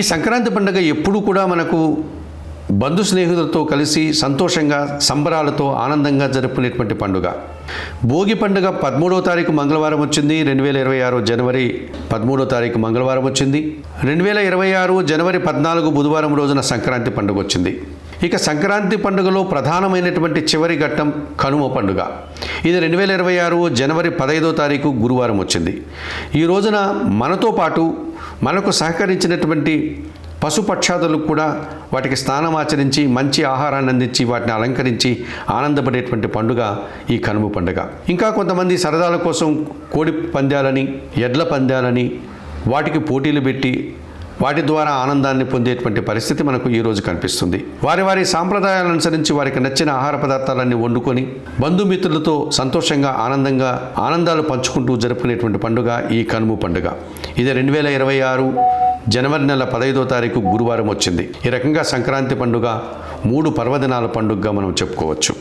ఈ సంక్రాంతి పండుగ ఎప్పుడు కూడా మనకు బంధు స్నేహితులతో కలిసి సంతోషంగా సంబరాలతో ఆనందంగా జరుపుకునేటువంటి పండుగ. భోగి పండుగ 13వ తారీఖు మంగళవారం వచ్చింది. 2026 జనవరి 13వ తారీఖు మంగళవారం వచ్చింది. 2026 జనవరి 14 బుధవారం రోజున సంక్రాంతి పండుగ వచ్చింది. ఇక సంక్రాంతి పండుగలో ప్రధానమైనటువంటి చివరి ఘట్టం కనుమ పండుగ. ఇది 2026 జనవరి 15వ తారీఖు గురువారం వచ్చింది. ఈ రోజున మనతో పాటు మనకు సహకరించినటువంటి పశుపక్షాదులకు కూడా వాటికి స్నానం ఆచరించి మంచి ఆహారాన్ని అందించి వాటిని అలంకరించి ఆనందపడేటువంటి పండుగ ఈ కనుమ పండుగ. ఇంకా కొంతమంది సరదాల కోసం కోడి పందాలని, ఎడ్ల పందాలని వాటికి పోటీలు పెట్టి వాటి ద్వారా ఆనందాన్ని పొందేటువంటి పరిస్థితి మనకు ఈరోజు కనిపిస్తుంది. వారి వారి సాంప్రదాయాలను అనుసరించి వారికి నచ్చిన ఆహార పదార్థాలన్నీ వండుకొని బంధుమిత్రులతో సంతోషంగా ఆనందాలు పంచుకుంటూ జరుపుకునేటువంటి పండుగ ఈ కనుమ పండుగ. ఇది 2026 జనవరి నెల 15వ తారీఖు గురువారం వచ్చింది. ఈ రకంగా సంక్రాంతి పండుగ 3 పర్వదినాల పండుగగా మనం చెప్పుకోవచ్చు.